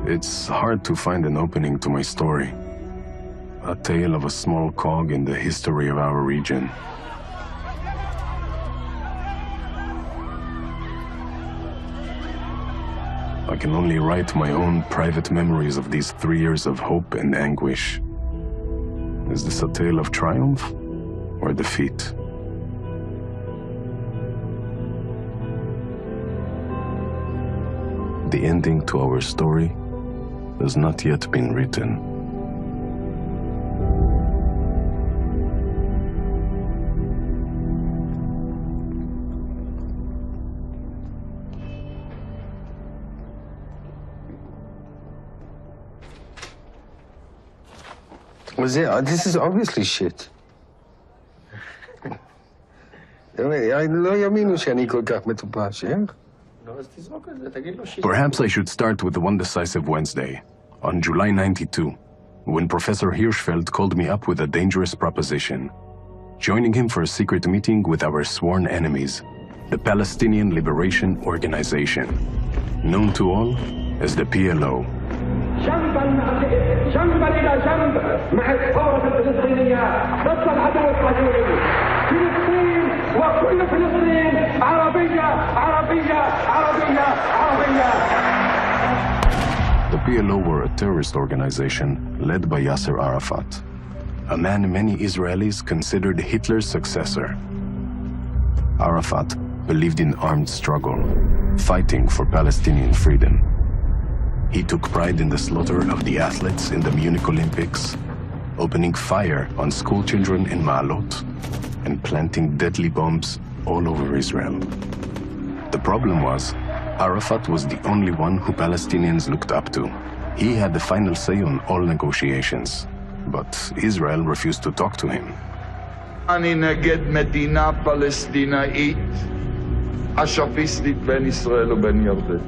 It's hard to find an opening to my story. A tale of a small cog in the history of our region. I can only write my own private memories of these 3 years of hope and anguish. Is this a tale of triumph or defeat? The ending to our story has not yet been written. This is obviously shit. לא יאמינו שאני כל כך מטופש, Perhaps I should start with the one decisive Wednesday, on July 92, when Professor Hirschfeld called me up with a dangerous proposition, joining him for a secret meeting with our sworn enemies, the Palestinian Liberation Organization, known to all as the PLO. جنبا إلى جنب مع الثورة الفلسطينية ضد العدو الصهيوني. فلسطين وكل فلسطين عربية عربية عربية عربية. The PLO were a terrorist organization led by Yasser Arafat, a man many Israelis considered Hitler's successor. Arafat believed in armed struggle, fighting for Palestinian freedom. He took pride in the slaughter of the athletes in the Munich Olympics, opening fire on school children in Ma'alot, and planting deadly bombs all over Israel. The problem was, Arafat was the only one who Palestinians looked up to. He had the final say on all negotiations, but Israel refused to talk to him. אני נגד מדינה פלסטינאית אש"פיסטית בין ישראל ובין ירדן.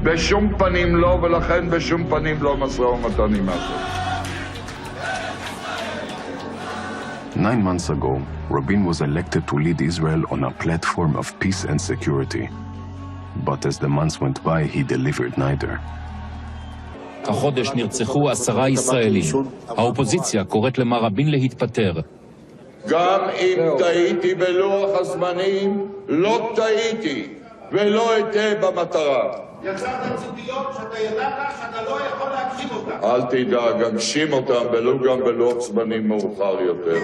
בשום פנים לא, ולכן בשום פנים לא משא ומתן עם אש"ף. 9 months ago, Rabin was elected to lead Israel on a platform of peace and security. But as the months went by, he delivered neither. החודש נרצחו 10 ישראלים. האופוזיציה קוראת למר רבין להתפטר. גם אם טעיתי בלוח הזמנים, לא טעיתי ולא אטעה במטרה. יצרת ציפיות שאתה ידעת שאתה לא יכול להגשים אותן. אל תדאג, אגשים אותם ולו גם בלוח זמנים מאוחר יותר.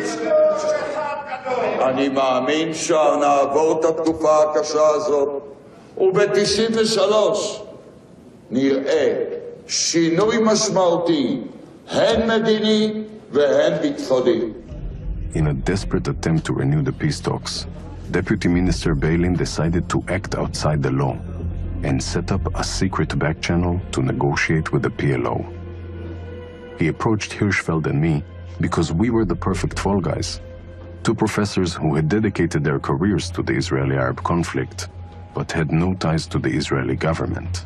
אני מאמין שנעבור את התקופה הקשה הזאת, וב-93 נראה שינוי משמעותי, הן מדיני והן ביטחוני. In a desperate attempt to renew the peace talks, Deputy Minister Beilin decided to act outside the law and set up a secret back channel to negotiate with the PLO. He approached Hirschfeld and me because we were the perfect fall guys, two professors who had dedicated their careers to the Israeli-Arab conflict, but had no ties to the Israeli government.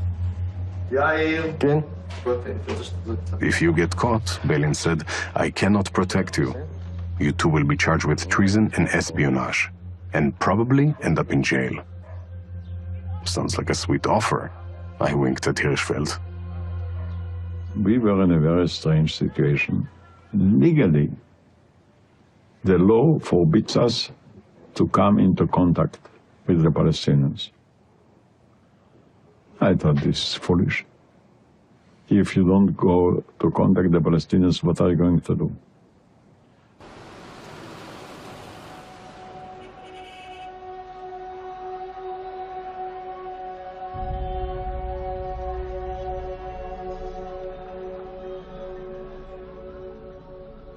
If you get caught, Beilin said, I cannot protect you. You two will be charged with treason and espionage, and probably end up in jail. Sounds like a sweet offer. I winked at Hirschfeld. We were in a very strange situation. Legally, the law forbids us to come into contact with the Palestinians. I thought this is foolish. If you don't go to contact the Palestinians, what are you going to do?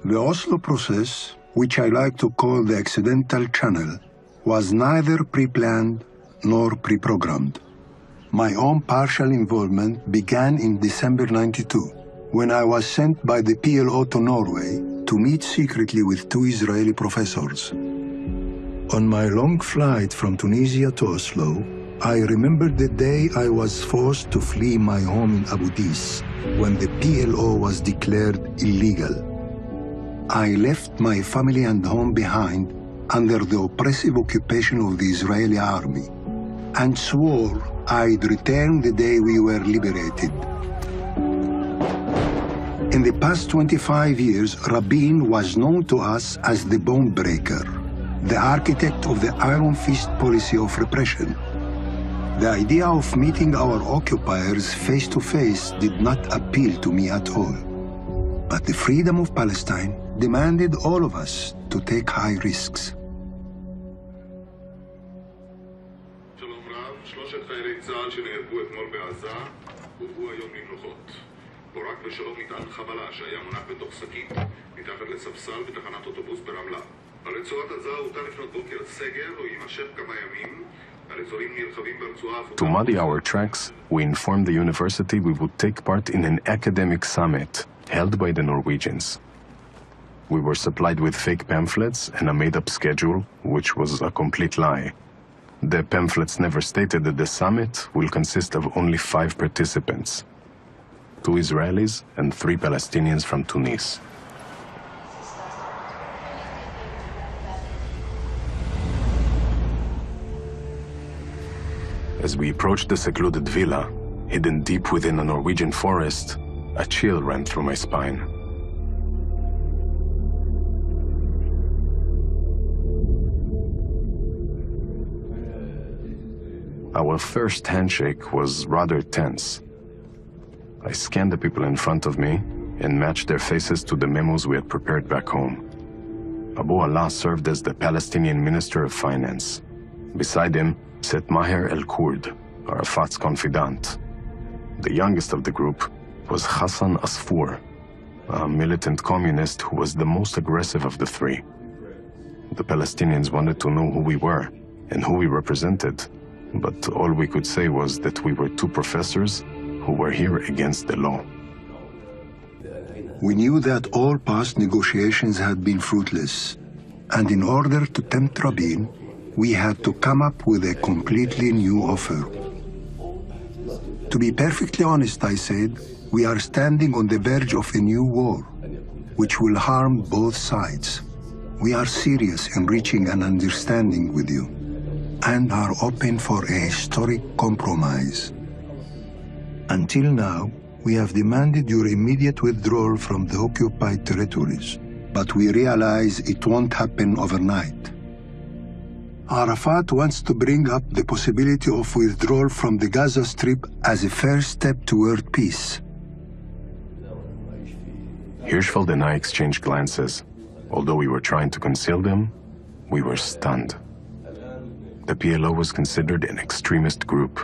The Oslo process, which I like to call the accidental channel, was neither pre-planned nor pre-programmed. My own partial involvement began in December 92, when I was sent by the PLO to Norway to meet secretly with 2 Israeli professors. On my long flight from Tunisia to Oslo, I remembered the day I was forced to flee my home in Abu Dis, when the PLO was declared illegal. I left my family and home behind under the oppressive occupation of the Israeli army and swore I'd return the day we were liberated. In the past 25 years, Rabin was known to us as the bone breaker, the architect of the iron fist policy of repression. The idea of meeting our occupiers face to face did not appeal to me at all. But the freedom of Palestine demanded all of us to take high risks. שלום רב, 3 חיילי צה"ל שנהרגו אתמול בעזה הובאו היום למנוחות. פורק בשלום מטען חבלה שהיה מונח בתוך שקית מתחת לספסל בתחנת אוטובוס ברמלה. על רצועת עזה הוטל לפנות בוקר סגר או יימשך כמה ימים. הרצועים נרחבים ברצועה. To muddy our tracks, we informed the university we would take part in an academic summit held by the Norwegians. We were supplied with fake pamphlets and a made-up schedule, which was a complete lie. The pamphlets never stated that the summit will consist of only 5 participants, 2 Israelis and 3 Palestinians from Tunis. As we approached the secluded villa, hidden deep within a Norwegian forest, a chill ran through my spine. Our first handshake was rather tense. I scanned the people in front of me and matched their faces to the memos we had prepared back home. Abu Allah served as the Palestinian Minister of Finance. Beside him sat Maher el-Kurd, Arafat's confidant. The youngest of the group was Hassan Asfour, a militant communist who was the most aggressive of the 3. The Palestinians wanted to know who we were and who we represented, but all we could say was that we were 2 professors who were here against the law. We knew that all past negotiations had been fruitless, and in order to tempt Rabin, we had to come up with a completely new offer. To be perfectly honest, I said, we are standing on the verge of a new war, which will harm both sides. We are serious in reaching an understanding with you, and are open for a historic compromise. Until now, we have demanded your immediate withdrawal from the occupied territories, but we realize it won't happen overnight. Arafat wants to bring up the possibility of withdrawal from the Gaza Strip as a first step toward peace. Hirschfeld and I exchanged glances. Although we were trying to conceal them, we were stunned. The PLO was considered an extremist group,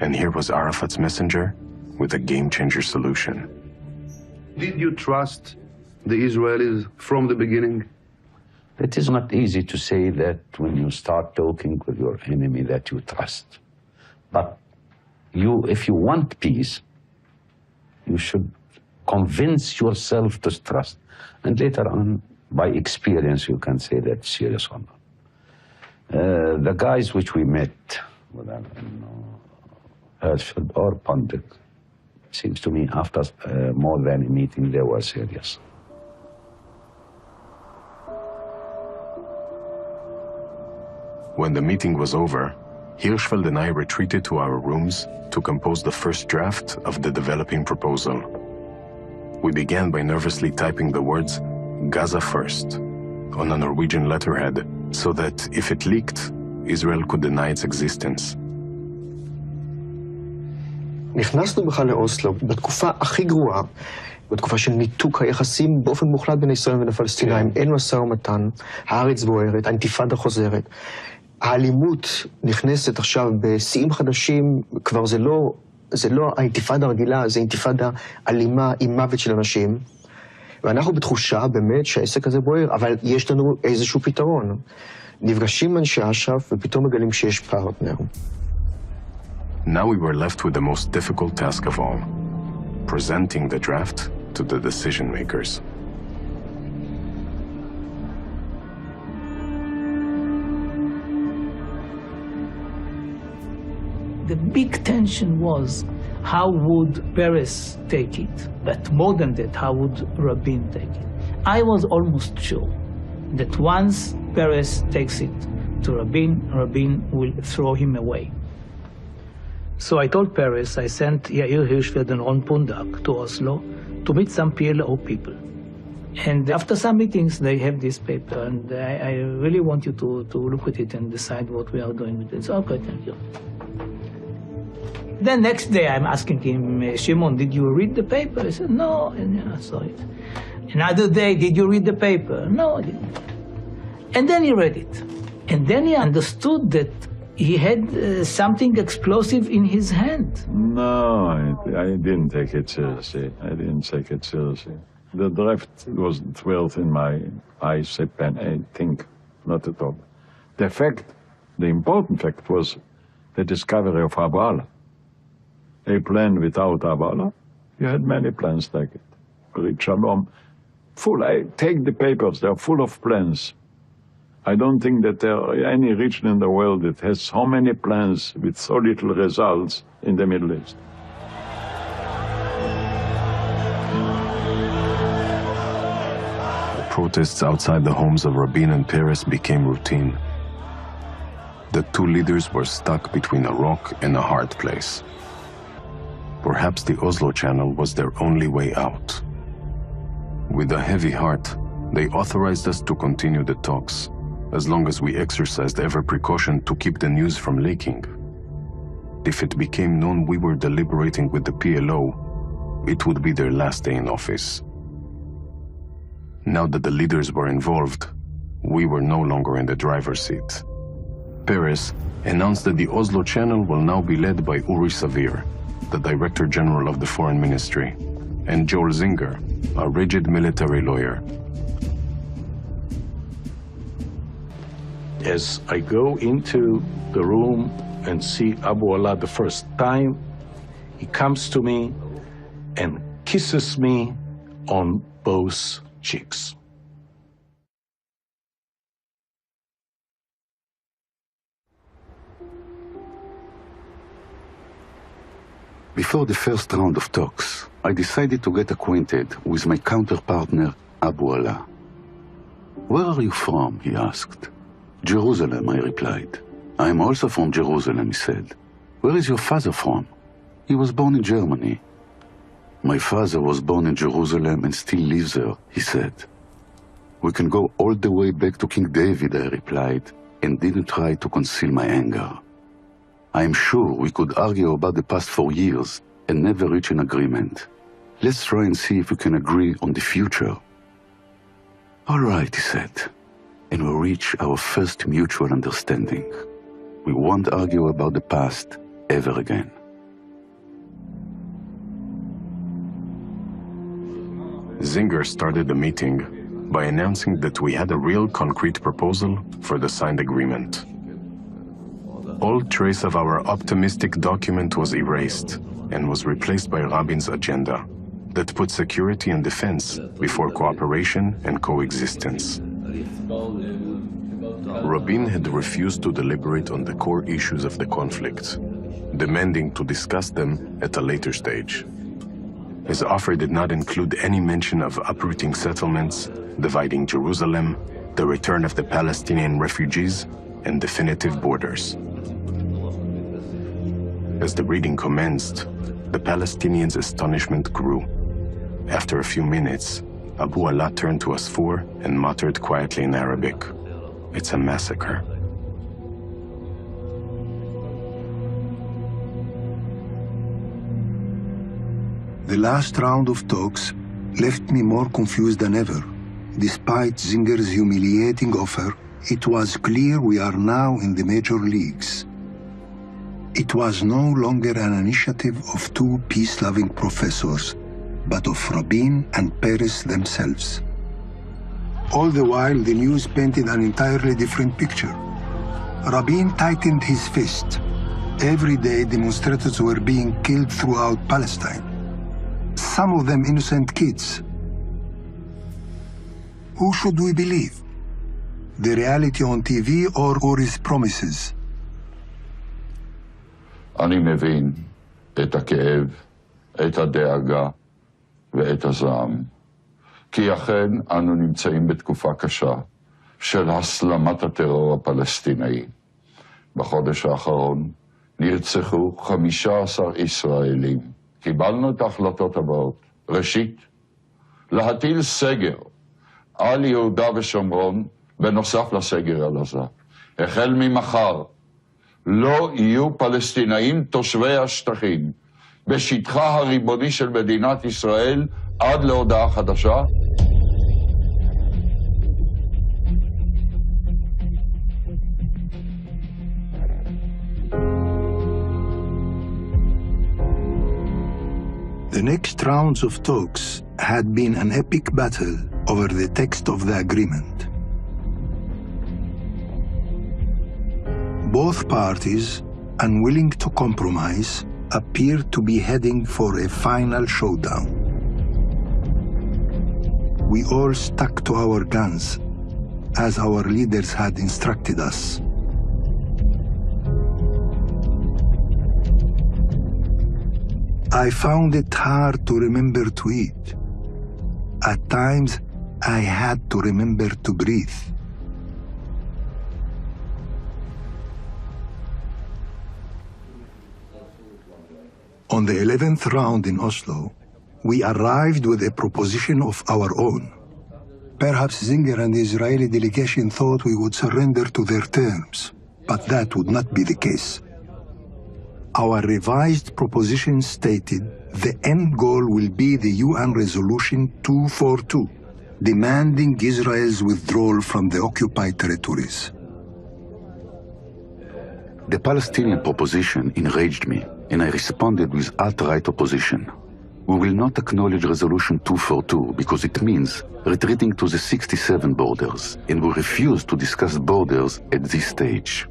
and here was Arafat's messenger with a game-changer solution. Did you trust the Israelis from the beginning? It is not easy to say that when you start talking with your enemy that you trust. But if you want peace, you should convince yourself to trust. And later on, by experience, you can say that's serious or not. The guys which we met, whether Hirschfeld or Pondit, seems to me after more than a meeting, they were serious. When the meeting was over, Hirschfeld and I retreated to our rooms to compose the first draft of the developing proposal. We began by nervously typing the words Gaza first on a Norwegian letterhead so that if it leaked, Israel could deny its existence. נכנסנו בכלל לאוסלו בתקופה הכי גרועה, בתקופה של ניתוק היחסים באופן מוחלט בין ישראל ובין הפלסטינאים. אין משא ומתן, הארץ בוערת, האינתיפאדה חוזרת. האלימות נכנסת עכשיו בשיאים חדשים, כבר זה לא האינתיפאדה הרגילה, זה אינתיפאדה אלימה עם מוות של אנשים. ואנחנו בתחושה באמת שהעסק הזה בוער, אבל יש לנו איזשהו פתרון. נפגשים אנשי אש"ף ופתאום מגלים שיש פרטנר. Now we were left with the most difficult task of all, presenting the draft to the decision makers. The big tension was how would Peres take it, but more than that, how would Rabin take it? I was almost sure that once Peres takes it to Rabin, Rabin will throw him away. So I told Paris, I sent Yair Hirschfeld and Ron Pundak to Oslo to meet some PLO people. And after some meetings, they have this paper, and I really want you to look at it and decide what we are doing with it. So, okay, thank you. Then next day, I'm asking him, Shimon, did you read the paper? He said, no, and I saw it. Another day, did you read the paper? No, I didn't. And then he read it. And then he understood that he had something explosive in his hand. No, I didn't take it seriously. I didn't take it seriously. The draft wasn't dwelt in my eyes, I think, not at all. The important fact was the discovery of Abala. A plan without Abala, you had many plans like it. Great Shalom, take the papers, they're full of plans. I don't think that there are any region in the world that has so many plans with so little results in the Middle East. The protests outside the homes of Rabin and Peres became routine. The two leaders were stuck between a rock and a hard place. Perhaps the Oslo Channel was their only way out. With a heavy heart, they authorized us to continue the talks, as long as we exercised every precaution to keep the news from leaking. If it became known we were deliberating with the PLO, it would be their last day in office. Now that the leaders were involved, we were no longer in the driver's seat. Peres announced that the Oslo Channel will now be led by Uri Savir, the Director General of the Foreign Ministry, and Joel Zinger, a rigid military lawyer. As I go into the room and see Abu Allah the first time, he comes to me and kisses me on both cheeks. Before the first round of talks, I decided to get acquainted with my counterpartner, Abu Allah. "Where are you from?" he asked. "Jerusalem," I replied. "I am also from Jerusalem," he said. "Where is your father from?" "He was born in Germany." "My father was born in Jerusalem and still lives there," he said. "We can go all the way back to King David," I replied, and didn't try to conceal my anger. "I am sure we could argue about the past for years and never reach an agreement. Let's try and see if we can agree on the future." "All right," he said, and we reach our first mutual understanding. We won't argue about the past ever again. Zinger started the meeting by announcing that we had a real concrete proposal for the signed agreement. All trace of our optimistic document was erased and was replaced by Rabin's agenda that put security and defense before cooperation and coexistence. Rabin had refused to deliberate on the core issues of the conflict, demanding to discuss them at a later stage. His offer did not include any mention of uprooting settlements, dividing Jerusalem, the return of the Palestinian refugees, and definitive borders. As the reading commenced, the Palestinians' astonishment grew. After a few minutes, Abu Allah turned to us four and muttered quietly in Arabic, "It's a massacre." The last round of talks left me more confused than ever. Despite Zinger's humiliating offer, it was clear we are now in the major leagues. It was no longer an initiative of two peace-loving professors, but of Rabin and Peres themselves. All the while, the news painted an entirely different picture. Rabin tightened his fist. Every day, demonstrators were being killed throughout Palestine. Some of them innocent kids. Who should we believe? The reality on TV or Uri's promises? אני מבין את הכאב, את הדאגה ואת הזעם. כי אכן אנו נמצאים בתקופה קשה של הסלמת הטרור הפלסטיני. בחודש האחרון נרצחו 15 ישראלים. קיבלנו את ההחלטות הבאות. ראשית, להטיל סגר על יהודה ושומרון בנוסף לסגר על עזה. החל ממחר, לא יהיו פלסטינאים תושבי השטחים בשטחה הריבוני של מדינת ישראל עד להודעה חדשה. The next rounds of talks had been an epic battle over the text of the agreement. Both parties, unwilling to compromise, appeared to be heading for a final showdown. We all stuck to our guns, as our leaders had instructed us. I found it hard to remember to eat. At times, I had to remember to breathe. On the 11th round in Oslo, we arrived with a proposition of our own. Perhaps Zinger and the Israeli delegation thought we would surrender to their terms, but that would not be the case. Our revised proposition stated the end goal will be the UN Resolution 242, demanding Israel's withdrawal from the occupied territories. The Palestinian proposition enraged me, and I responded with outright opposition. We will not acknowledge Resolution 242 because it means retreating to the 67 borders, and we refuse to discuss borders at this stage.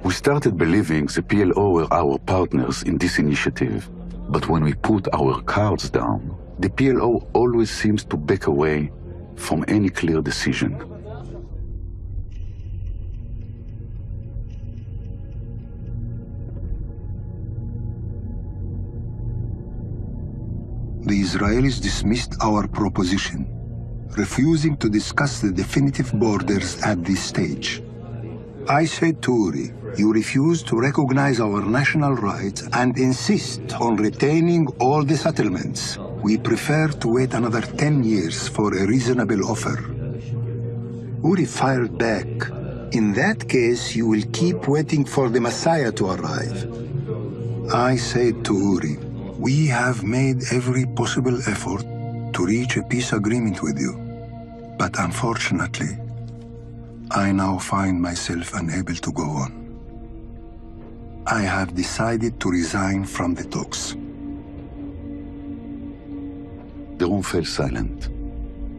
We started believing the PLO were our partners in this initiative, but when we put our cards down, the PLO always seems to back away from any clear decision. The Israelis dismissed our proposition, refusing to discuss the definitive borders at this stage. I said to Uri, you refuse to recognize our national rights and insist on retaining all the settlements. We prefer to wait another 10 years for a reasonable offer. Uri fired back, in that case, you will keep waiting for the Messiah to arrive. I said to Uri, we have made every possible effort to reach a peace agreement with you, but unfortunately, I now find myself unable to go on. I have decided to resign from the talks. The room fell silent.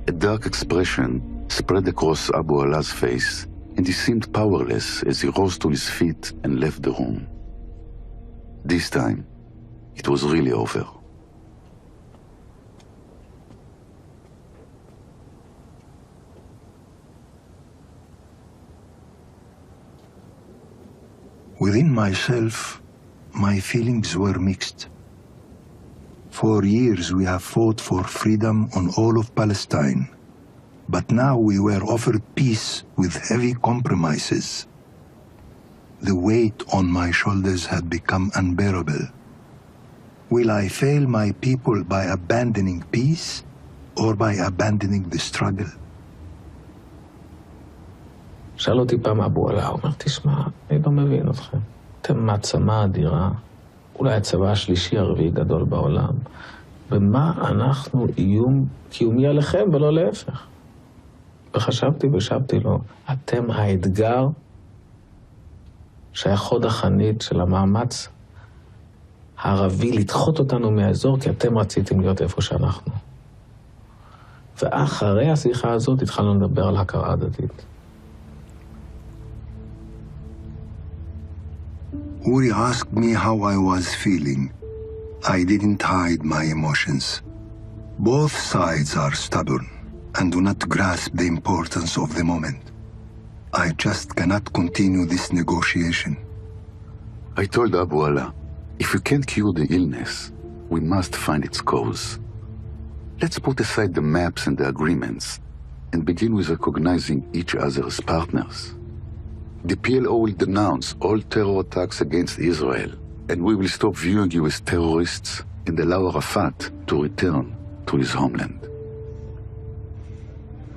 A dark expression spread across Abu Alaa's face, and he seemed powerless as he rose to his feet and left the room. This time, it was really over. Within myself, my feelings were mixed. For years we have fought for freedom on all of Palestine, but now we were offered peace with heavy compromises. The weight on my shoulders had become unbearable. Will I fail my people by abandoning peace or by abandoning the struggle? שאל אותי פעם אבו עלא, הוא אומר, תשמע, אני לא מבין אתכם. אתם מעצמה אדירה, אולי הצבא השלישי הרביעי גדול בעולם. במה אנחנו איום קיומי עליכם ולא להפך? וחשבתי ושבתי לו, אתם האתגר שהיה חוד החנית של המאמץ הערבי לדחות אותנו מהאזור, כי אתם רציתם להיות איפה שאנחנו. ואחרי השיחה הזאת התחלנו לדבר על הכרה הדדית. Uri asked me how I was feeling. I didn't hide my emotions. Both sides are stubborn and do not grasp the importance of the moment. I just cannot continue this negotiation. I told Abu Alaa, if we can't cure the illness, we must find its cause. Let's put aside the maps and the agreements and begin with recognizing each other as partners. The PLO will denounce all terror attacks against Israel, and we will stop viewing you as terrorists and allow Arafat to return to his homeland.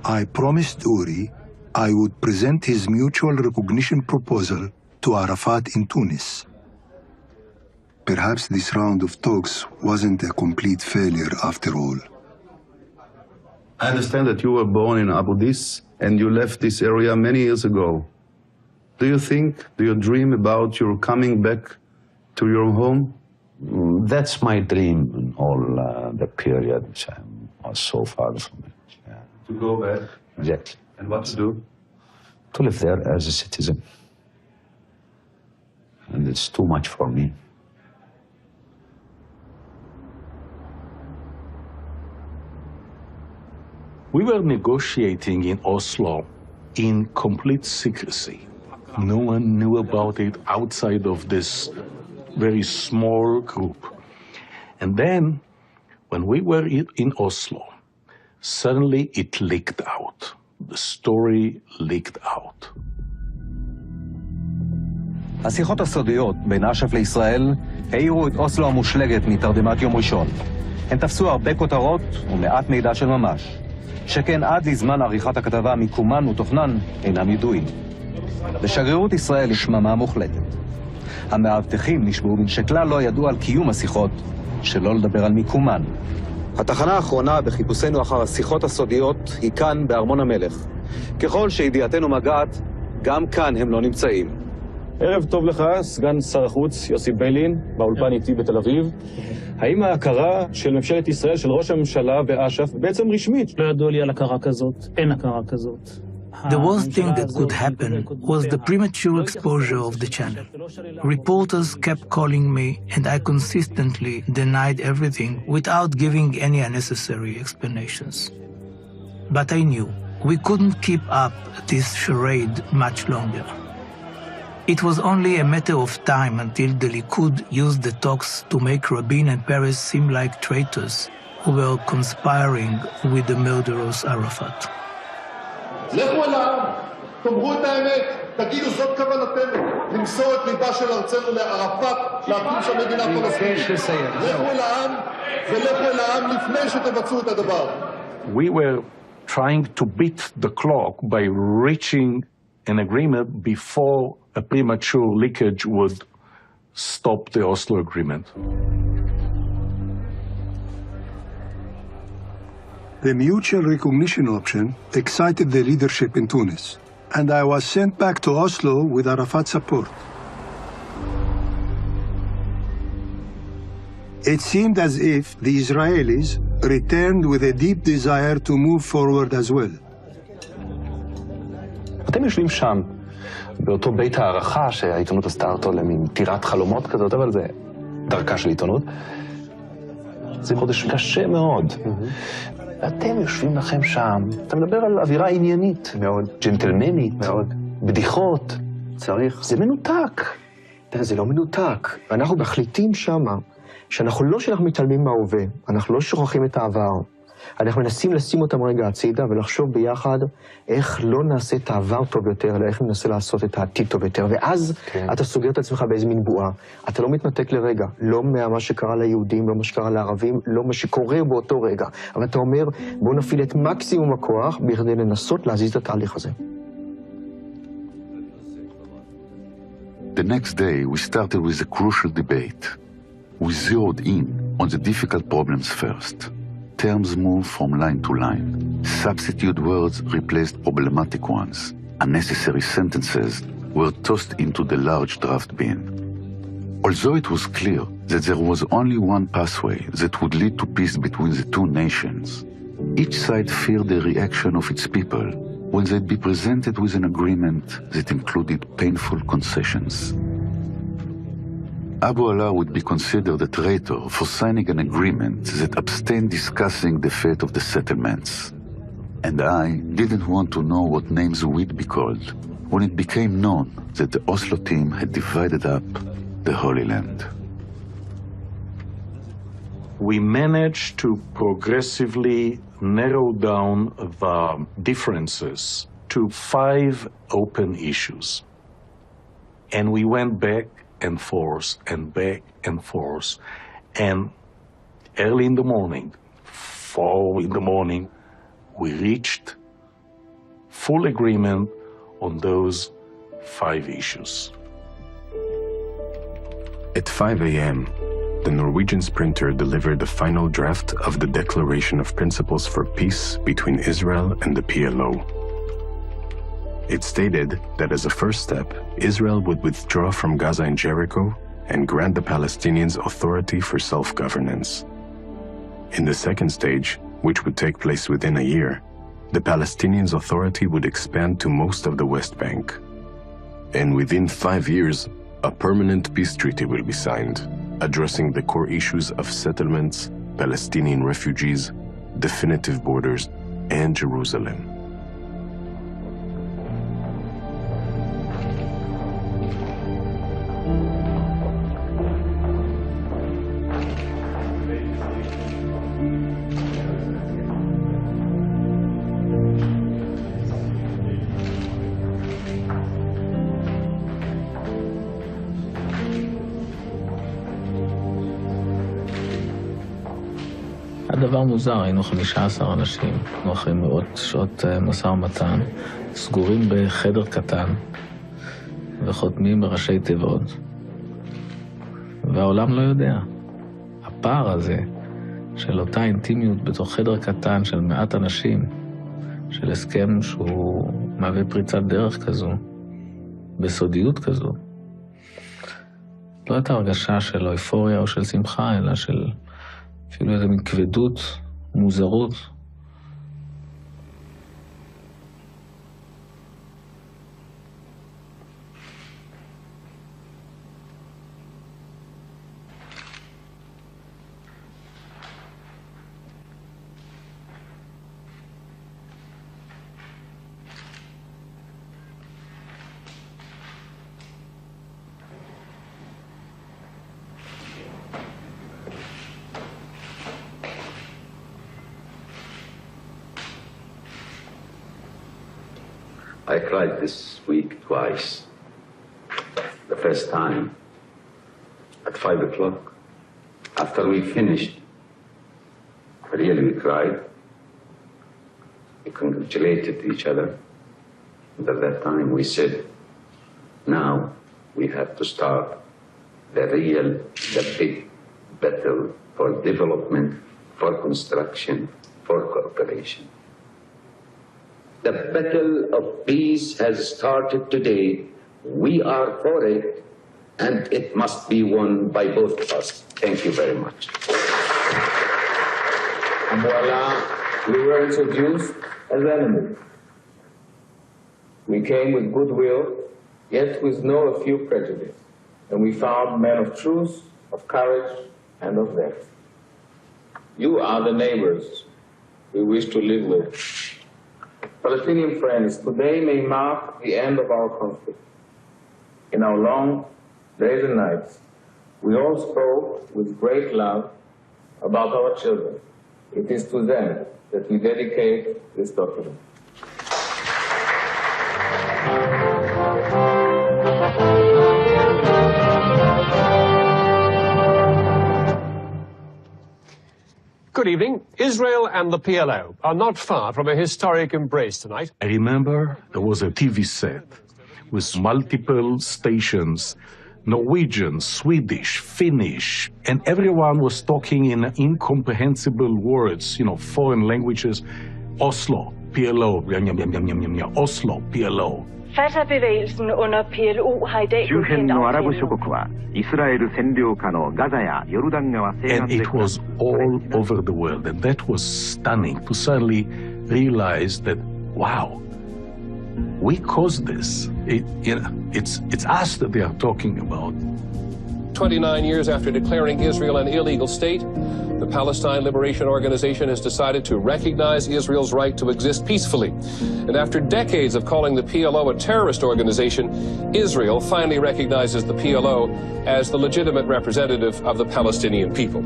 I promised Uri I would present his mutual recognition proposal to Arafat in Tunis. Perhaps this round of talks wasn't a complete failure after all. I understand that you were born in Abu Dis and you left this area many years ago. Do you dream about your coming back to your home? That's my dream in all the period which I was so far from it. Yeah. To go back? Exactly. And what to do? To live there as a citizen. And it's too much for me. We were negotiating in Oslo in complete secrecy. No one knew about it outside of this very small group. And then, when we were in Oslo, suddenly it leaked out. The story leaked out. השיחות הסודיות בין אש"ף לישראל העירו את אוסלו המושלגת מתרדמת יום ראשון. הן תפסו הרבה כותרות ומעט מידע של ממש. שכן עד לזמן עריכת הכתבה מיקומן ותוכנן אינם ידועים. בשגרירות ישראל יש שממה מוחלטת. המאבטחים נשבעו שכלל לא ידעו על קיום השיחות, שלא לדבר על מיקומן. התחנה האחרונה בחיפושנו אחר השיחות הסודיות היא כאן בארמון המלך. ככל שידיעתנו מגעת, גם כאן הם לא נמצאים. ערב טוב לך, סגן שר החוץ יוסי ביילין, באולפן איתי בתל אביב. האם ההכרה של ממשלת ישראל, של ראש הממשלה באש"ף, בעצם רשמית? לא ידוע לי על הכרה כזאת, אין הכרה כזאת. The worst thing that could happen was the premature exposure of the channel. Reporters kept calling me and I consistently denied everything without giving any unnecessary explanations. But I knew we couldn't keep up this charade much longer. It was only a matter of time until the Likud used the talks to make Rabin and Peres seem like traitors who were conspiring with the murderous Arafat. לכו אל העם, תאמרו את האמת, תגידו זאת כוונתנו, למסור את ליבה של ארצנו לערפאת, להקים שם מדינה פלסטינית. לכו אל העם ולכו אל העם לפני שתבצעו את הדבר. We were trying to beat the clock by reaching an agreement before a premature leakage would stop the Oslo agreement. The mutual recognition option excited the leadership in Tunis, and I was sent back to Oslo with Arafat's support. It seemed as if the Israelis returned with a deep desire to move forward as well. אתם יושבים שם, באותו בית הערכה שהעיתונות עשתה אותו למין טירת חלומות כזאת, אבל זה דרכה של עיתונות. זה חודש קשה מאוד. ואתם יושבים לכם שם, אתה מדבר על אווירה עניינית. מאוד. ג'נטלמנית. מאוד. בדיחות. צריך. זה מנותק. זה לא מנותק. אנחנו מחליטים שם שאנחנו מתעלמים מההווה, אנחנו לא שוכחים את העבר. אנחנו מנסים לשים אותם רגע הצידה ולחשוב ביחד איך לא נעשה את העבר טוב יותר, אלא איך ננסה לעשות את העתיד טוב יותר. ואז אתה סוגר את עצמך באיזה מין בועה. אתה לא מתנתק לרגע, לא מה שקרה ליהודים, לא מה שקרה לערבים, לא מה שקורה באותו רגע. אבל אתה אומר, בואו נפעיל את מקסימום הכוח בכדי לנסות להזיז את התהליך הזה. The next day, we started with a crucial debate. We zeroed in on the difficult problems first. Terms moved from line to line. Substitute words replaced problematic ones. Unnecessary sentences were tossed into the large draft bin. Although it was clear that there was only one pathway that would lead to peace between the two nations, each side feared the reaction of its people when they'd be presented with an agreement that included painful concessions. Abu Allah would be considered a traitor for signing an agreement that abstained discussing the fate of the settlements. And I didn't want to know what names we'd be called when it became known that the Oslo team had divided up the Holy Land. We managed to progressively narrow down the differences to 5 open issues. And we went back and forth and back and forth. And early in the morning, 4 in the morning, we reached full agreement on those 5 issues. At 5 a.m., the Norwegian sprinter delivered the final draft of the Declaration of Principles for Peace between Israel and the PLO. It stated that as a first step, Israel would withdraw from Gaza and Jericho and grant the Palestinians authority for self-governance. In the second stage, which would take place within a year, the Palestinians' authority would expand to most of the West Bank. And within 5 years, a permanent peace treaty will be signed, addressing the core issues of settlements, Palestinian refugees, definitive borders, and Jerusalem. הדבר מוזר, היינו 15 אנשים, אנחנו אחרי מאות שעות משא ומתן, סגורים בחדר קטן וחותמים בראשי תיבות. והעולם לא יודע. הפער הזה של אותה אינטימיות בתוך חדר קטן של מעט אנשים, של הסכם שהוא מהווה פריצת דרך כזו, בסודיות כזו, לא הייתה הרגשה של אויפוריה או של שמחה, אלא של אפילו איזו מין כבדות, מוזרות. I cried this week twice. The first time at 5 o'clock. After we finished, really we cried. We congratulated each other. And at that time we said, now we have to start the big battle for development, for construction, for cooperation. The battle of peace has started today. We are for it, and it must be won by both of us. Thank you very much. And voila, we were introduced as enemies. We came with goodwill, yet with no few prejudice, and we found men of truth, of courage, and of depth. You are the neighbors we wish to live with. Palestinian friends, today may mark the end of our conflict. In our long days and nights, we all spoke with great love about our children. It is to them that we dedicate this document. Good evening. Israel and the PLO are not far from a historic embrace tonight. I remember there was a TV set with multiple stations, Norwegian, Swedish, Finnish, and everyone was talking in incomprehensible words, foreign languages. Oslo, PLO, Oslo, PLO. Fatah-bevægelsen under PLO har i dag godkendt And it was all over the world, and that was stunning to suddenly realize that, wow, we caused this. It's us that they are talking about. 29 years after declaring Israel an illegal state, the Palestine Liberation Organization has decided to recognize Israel's right to exist peacefully. And after decades of calling the PLO a terrorist organization, Israel finally recognizes the PLO as the legitimate representative of the Palestinian people.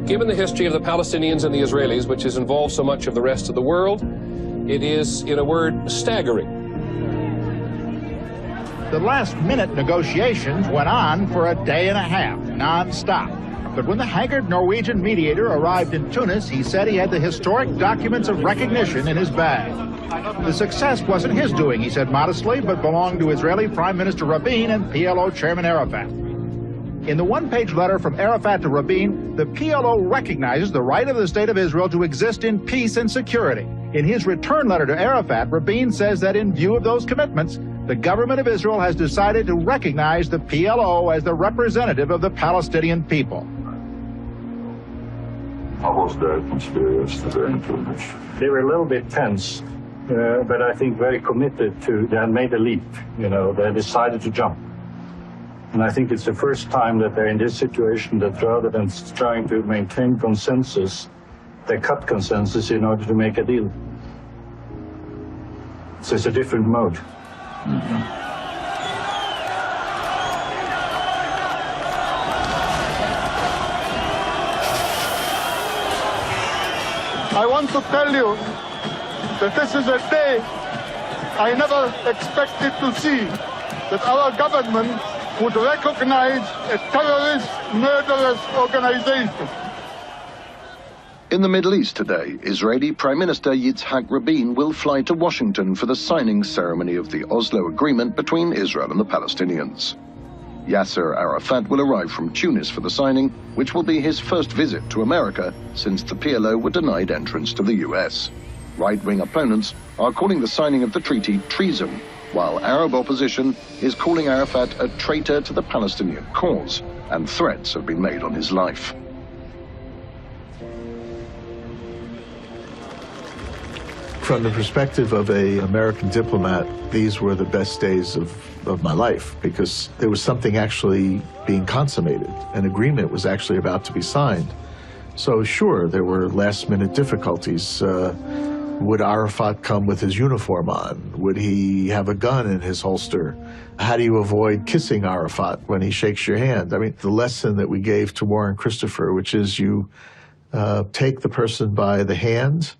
Given the history of the Palestinians and the Israelis, which has involved so much of the rest of the world, it is, in a word, staggering. The last-minute negotiations went on for a day and a half, non-stop. But when the haggard Norwegian mediator arrived in Tunis, he said he had the historic documents of recognition in his bag. The success wasn't his doing, he said modestly, but belonged to Israeli Prime Minister Rabin and PLO Chairman Arafat. In the one-page letter from Arafat to Rabin, the PLO recognizes the right of the State of Israel to exist in peace and security. In his return letter to Arafat, Rabin says that in view of those commitments, the government of Israel has decided to recognize the PLO as the representative of the Palestinian people. How was the atmosphere yesterday in Tunis? They were a little bit tense, but I think very committed to, they had made a leap, you know, they decided to jump. And I think it's the first time that they're in this situation that rather than trying to maintain consensus, they cut consensus in order to make a deal. So it's a different mode. I want to tell you that this is a day I never expected to see, that our government would recognize a terrorist, murderous organization. In the Middle East today, Israeli Prime Minister Yitzhak Rabin will fly to Washington for the signing ceremony of the Oslo Agreement between Israel and the Palestinians. Yasser Arafat will arrive from Tunis for the signing, which will be his first visit to America since the PLO were denied entrance to the US. Right-wing opponents are calling the signing of the treaty treason, while Arab opposition is calling Arafat a traitor to the Palestinian cause, and threats have been made on his life. From the perspective of an American diplomat, these were the best days of my life, because there was something actually being consummated. An agreement was actually about to be signed. So sure, there were last-minute difficulties. Would Arafat come with his uniform on? Would he have a gun in his holster? How do you avoid kissing Arafat when he shakes your hand? I mean, the lesson that we gave to Warren Christopher, which is you take the person by the hand,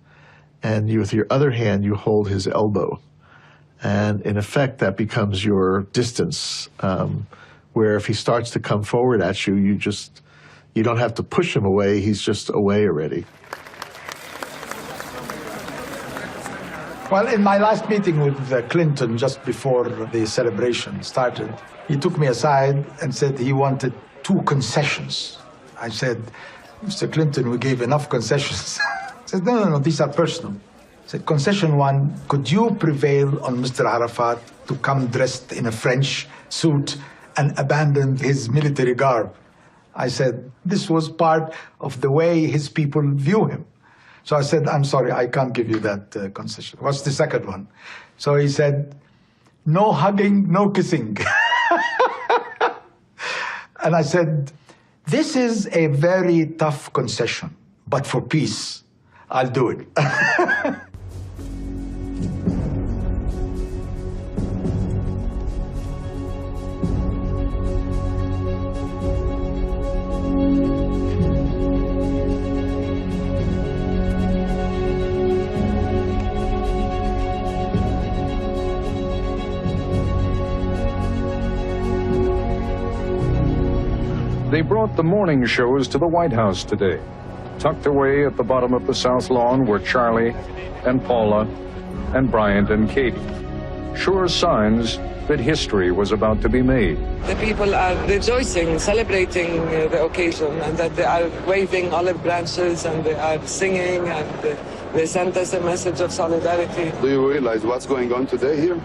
and you, with your other hand, you hold his elbow. And in effect, that becomes your distance, where if he starts to come forward at you, you don't have to push him away, he's just away already. Well, in my last meeting with Clinton, just before the celebration started, he took me aside and said he wanted 2 concessions. I said, Mr. Clinton, we gave enough concessions. He said, no, these are personal. He said, concession 1, could you prevail on Mr. Arafat to come dressed in a French suit and abandon his military garb? I said, this was part of the way his people view him. So I said, I'm sorry, I can't give you that concession. What's the second one? So he said, no hugging, no kissing. And I said, this is a very tough concession, but for peace, I'll do it. They brought the morning shows to the White House today. Tucked away at the bottom of the South Lawn were Charlie and Paula and Bryant and Katie. Sure signs that history was about to be made. The people are rejoicing, celebrating the occasion, and that they are waving olive branches and they are singing, and they sent us a message of solidarity. Do you realize what's going on today here?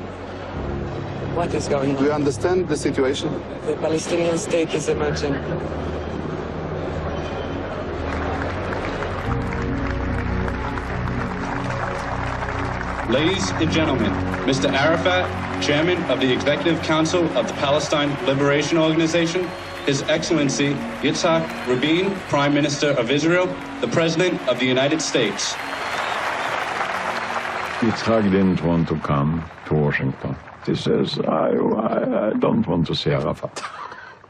What is going on? Do you understand the situation? The Palestinian state is emerging. Ladies and gentlemen, Mr. Arafat, Chairman of the Executive Council of the Palestine Liberation Organization, His Excellency Yitzhak Rabin, Prime Minister of Israel, the President of the United States. Yitzhak didn't want to come to Washington. He says, I don't want to see Arafat.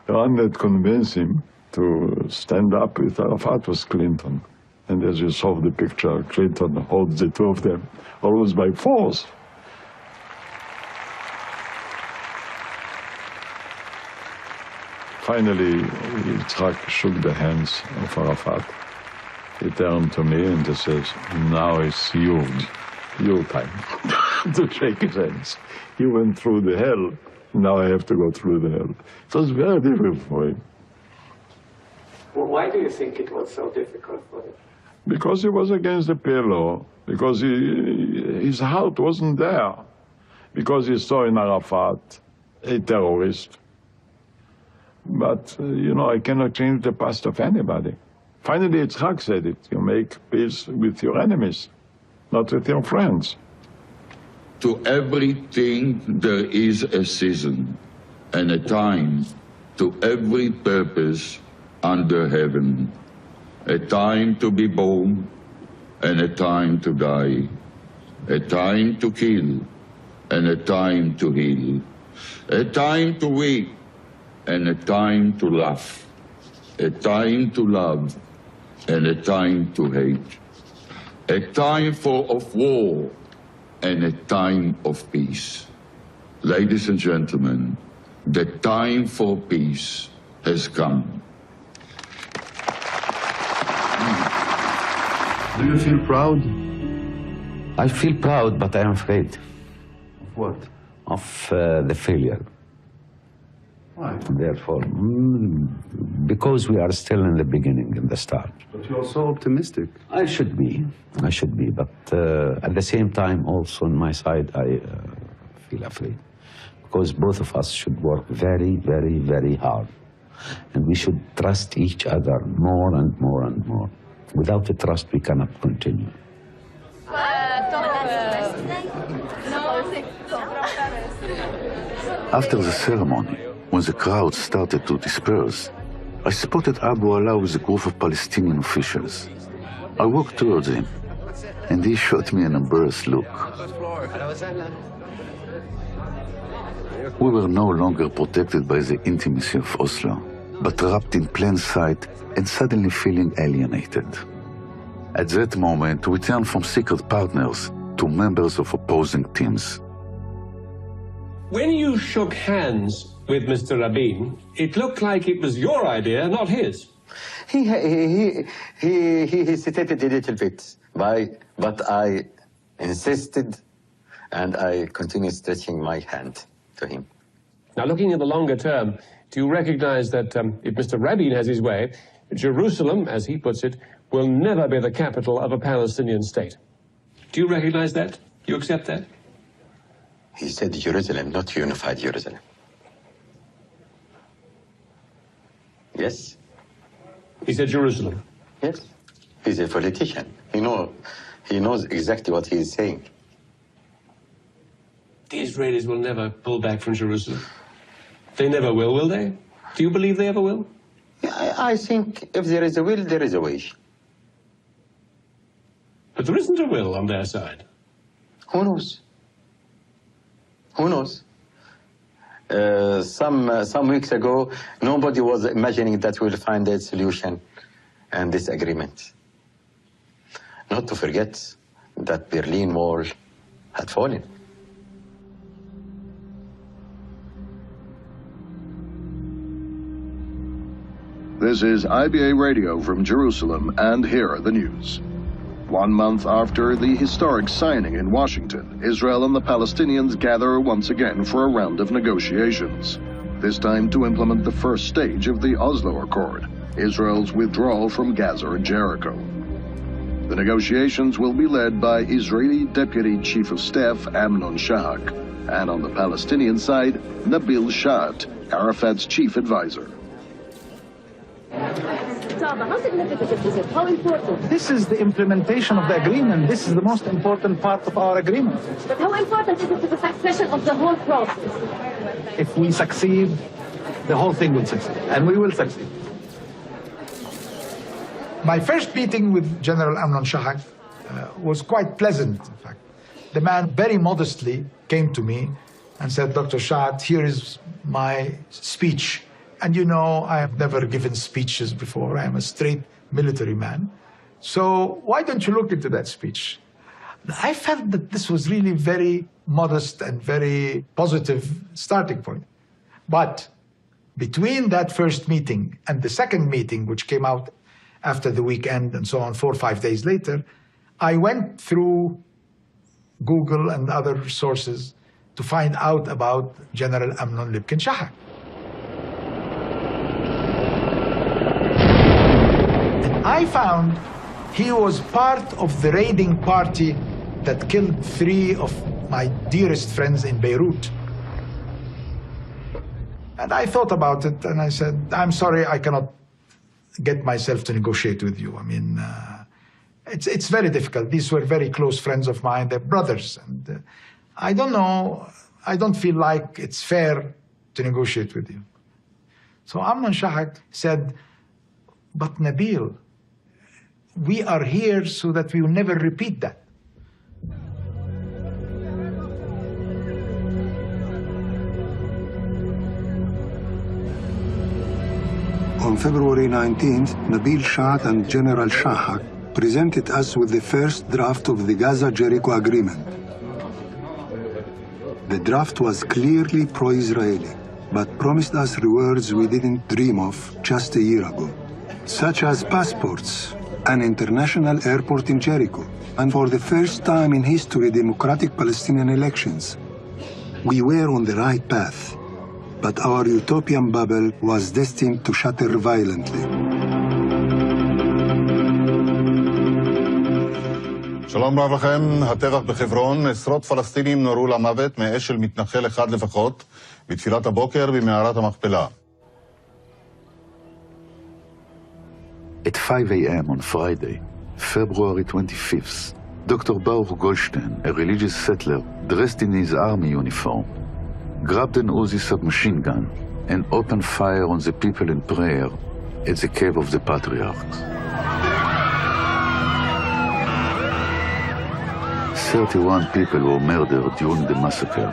The one that convinced him to stand up with Arafat was Clinton. And as you saw the picture, Clinton holds the two of them almost by force. Finally, Yitzhak shook the hands of Arafat. He turned to me and he says, now it's your time to shake his hands. He went through the hell, now I have to go through the hell. It was very difficult for him. Well, why do you think it was so difficult for him? Because he was against the PLO, because his heart wasn't there, because he saw in Arafat a terrorist. But, you know, I cannot change the past of anybody. Finally, Yitzhak said it, you make peace with your enemies, not with your friends. To everything there is a season and a time to every purpose under heaven. A time to be born and a time to die. A time to kill and a time to heal. A time to weep and a time to laugh. A time to love and a time to hate. A time of war and a time of peace. Ladies and gentlemen, the time for peace has come. Do you feel proud? I feel proud, but I am afraid. Of what? Of the failure. Why? Therefore, because we are still in the beginning, in the start. But you're so optimistic. I should be, but at the same time, also on my side, I feel afraid. Because both of us should work very, very, very hard. And we should trust each other more and more and more. Without the trust, we cannot continue. After the ceremony, when the crowd started to disperse, I spotted Abu Ala with a group of Palestinian officials. I walked towards him, and he shot me an embarrassed look. We were no longer protected by the intimacy of Oslo, but trapped in plain sight and suddenly feeling alienated. At that moment, we turned from secret partners to members of opposing teams. When you shook hands with Mr. Rabin, it looked like it was your idea, not his. He hesitated a little bit, but I insisted, and I continued stretching my hand to him. Now, looking at the longer term, do you recognize that if Mr. Rabin has his way, Jerusalem, as he puts it, will never be the capital of a Palestinian state? Do you recognize that? Do you accept that? He said Jerusalem, not unified Jerusalem. Yes? He said Jerusalem? Yes. He's a politician. He knows exactly what he is saying. The Israelis will never pull back from Jerusalem. They never will they? Do you believe they ever will? Yeah, I think if there is a will, there is a way. But there isn't a will on their side. Who knows? Who knows? Some weeks ago, nobody was imagining that we'll find a solution and this agreement. Not to forget that Berlin Wall had fallen. This is IBA Radio from Jerusalem, and here are the news. 1 month after the historic signing in Washington, Israel and the Palestinians gather once again for a round of negotiations, this time to implement the first stage of the Oslo Accord, Israel's withdrawal from Gaza and Jericho. The negotiations will be led by Israeli Deputy Chief of Staff Amnon Shahak, and on the Palestinian side, Nabil Shat, Arafat's chief advisor. How significant is it? How important? This is the implementation of the agreement. This is the most important part of our agreement. But how important is it to the succession of the whole process? If we succeed, the whole thing will succeed, and we will succeed. My first meeting with General Amnon Shahak was quite pleasant, in fact. The man very modestly came to me and said, Dr. Shahak, here is my speech. And you know, I have never given speeches before. I am a straight military man. So why don't you look into that speech? I felt that this was really very modest and very positive starting point. But Between that first meeting and the second meeting, which came out after the weekend and so on, 4 or 5 days later, I went through Google and other sources to find out about General Amnon Lipkin Shahak. And I found he was part of the raiding party that killed 3 of my dearest friends in Beirut. And I thought about it, and I said, I'm sorry, I cannot get myself to negotiate with you. I mean, it's very difficult. These were very close friends of mine, they're brothers. And I don't know, I don't feel like it's fair to negotiate with you. So Amnon Shahak said, but Nabil, we are here so that we will never repeat that. On February 19th, Nabil Shahak and General Shahak presented us with the first draft of the Gaza-Jericho Agreement. The draft was clearly pro-Israeli, but promised us rewards we didn't dream of just a year ago, such as passports, an international airport in Jericho, and for the first time in history, democratic Palestinian elections. We were on the right path, but our utopian bubble was destined to shatter violently. שלום רב לכם, הטבח בחברון, עשרות פלסטינים נורו למוות מאש של מתנחל אחד לפחות בתפילת הבוקר במערת המכפלה. At 5 a.m. on Friday, February 25th, Dr. Baruch Goldstein, a religious settler dressed in his army uniform, grabbed an Uzi submachine gun and opened fire on the people in prayer at the Cave of the Patriarchs. 31 people were murdered during the massacre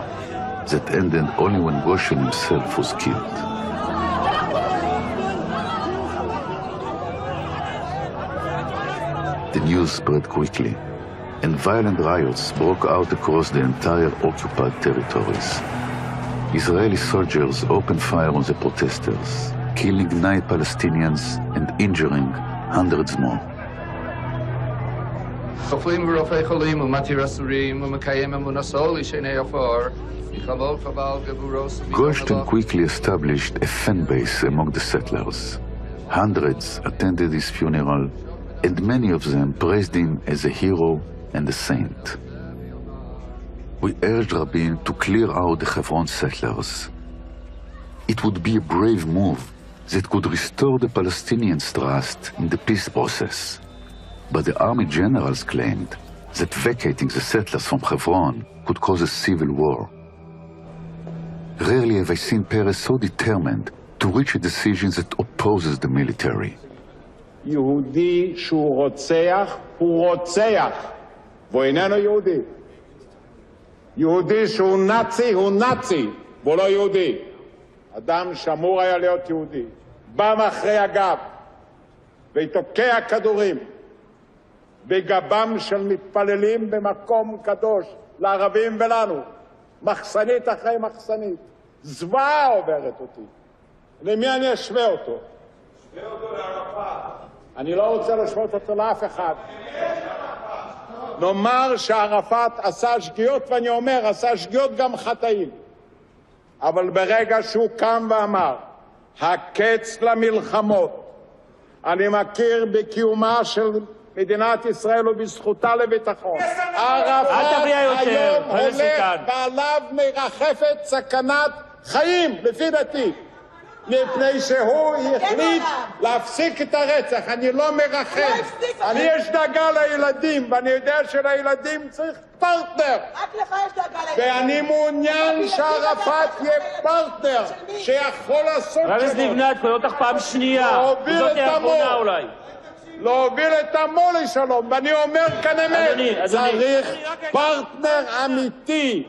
that ended only when Goshen himself was killed. The news spread quickly, and violent riots broke out across the entire occupied territories. Israeli soldiers opened fire on the protesters, killing 9 Palestinians and injuring hundreds more. Goldstein quickly established a fan base among the settlers. Hundreds attended his funeral, and many of them praised him as a hero and a saint. We urged Rabin to clear out the Hebron settlers. It would be a brave move that could restore the Palestinians' trust in the peace process. But the army generals claimed that vacating the settlers from Hebron could cause a civil war. Rarely have I seen Peres so determined to reach a decision that opposes the military. יהודי שהוא רוצח, הוא רוצח, והוא איננו יהודי. יהודי שהוא נאצי, הוא נאצי, והוא לא יהודי. אדם שאמור היה להיות יהודי, בא מאחרי הגב, ותוקע כדורים בגבם של מתפללים במקום קדוש, לערבים ולנו, מחסנית אחרי מחסנית. זוועה עוברת אותי. למי אני אשווה אותו? אשווה אותו לערפאת. אני לא רוצה להשוות אותו לאף אחד. נאמר שערפאת עשה שגיאות, ואני אומר, עשה שגיאות גם חטאים. אבל ברגע שהוא קם ואמר, הקץ למלחמות, אני מכיר בקיומה של מדינת ישראל ובזכותה לביטחון. ערפאת היום הולך ועליו מרחפת סכנת חיים, לפי דעתי. מפני שהוא החליט להפסיק את הרצח. אני לא מרחם. אני יש דאגה לילדים, ואני יודע שלילדים צריך פרטנר. רק לך יש דאגה לילדים. ואני מעוניין שערפאת יהיה פרטנר, שיכול לעשות שלום. רמז לבנת, קורא אותך פעם שנייה. להוביל את עמו לשלום. ואני אומר כאן אמת, צריך פרטנר אמיתי,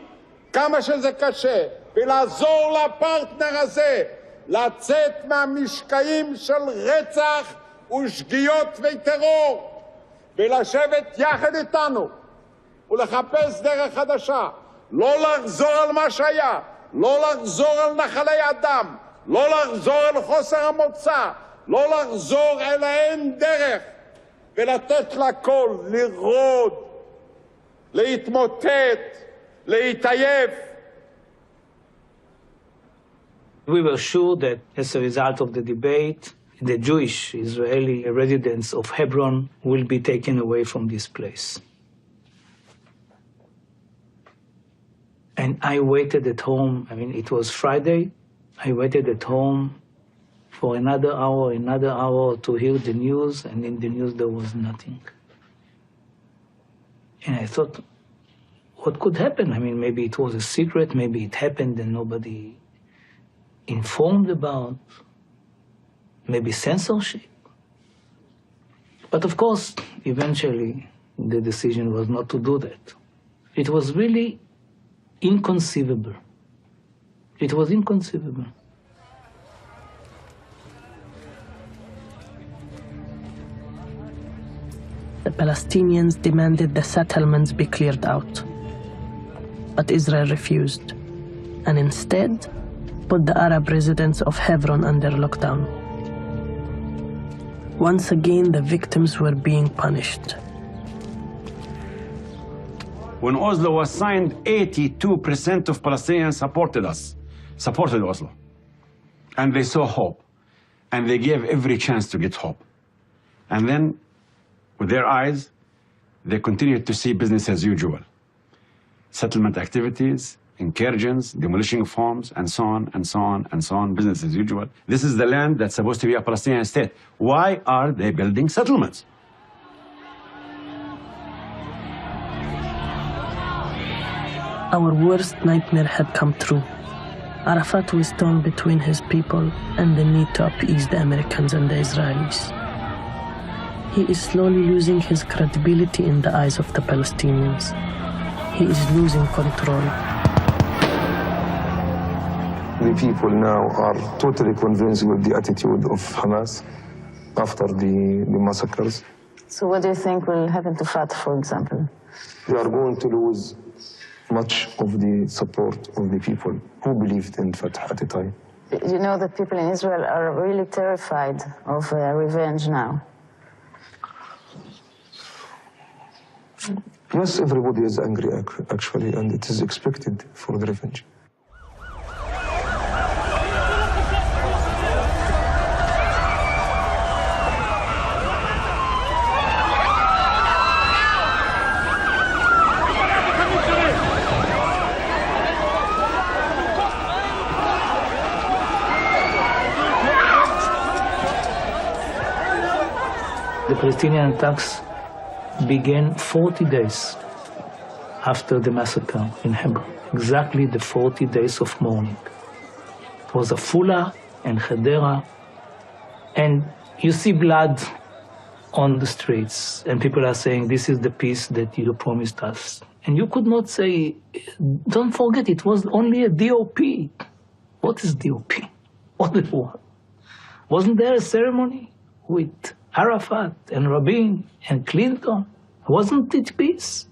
כמה שזה קשה, ולעזור לפרטנר הזה. לצאת מהמשקעים של רצח ושגיאות וטרור ולשבת יחד איתנו ולחפש דרך חדשה, לא לחזור על מה שהיה, לא לחזור על נחלי אדם, לא לחזור אל חוסר המוצא, לא לחזור אל האין דרך, ולתת לכל לרעוד, להתמוטט, להתעייף. We were sure that as a result of the debate, the Jewish Israeli residents of Hebron will be taken away from this place. And I waited at home. I mean, it was Friday. I waited at home for another hour to hear the news, and in the news there was nothing. And I thought, what could happen? I mean, maybe it was a secret, maybe it happened and nobody informed about, maybe censorship. But of course, eventually, the decision was not to do that. It was really inconceivable. It was inconceivable. The Palestinians demanded the settlements be cleared out. But Israel refused, and instead put the Arab residents of Hebron under lockdown. Once again, the victims were being punished. When Oslo was signed, 82% of Palestinians supported us, supported Oslo. And they saw hope, and they gave every chance to get hope. And then, with their eyes, they continued to see business as usual. Settlement activities, incursions, demolition of homes, and so on, and so on, and so on, business as usual. This is the land that's supposed to be a Palestinian state. Why are they building settlements? Our worst nightmare had come true. Arafat was torn between his people and the need to appease the Americans and the Israelis. He is slowly losing his credibility in the eyes of the Palestinians. He is losing control. The people now are totally convinced with the attitude of Hamas after the massacres. So what do you think will happen to Fatah, for example? They are going to lose much of the support of the people who believed in Fatah at the time. You know that people in Israel are really terrified of revenge now. Yes, everybody is angry, actually, and it is expected for the revenge. The Palestinian attacks began 40 days after the massacre in Hebron, exactly the 40 days of mourning. It was Afula and Hadera, and you see blood on the streets, and people are saying, this is the peace that you promised us. And you could not say, don't forget, it was only a DOP. What is DOP? What it was? Wasn't there a ceremony with Arafat and Rabin and Clinton? Wasn't it peace?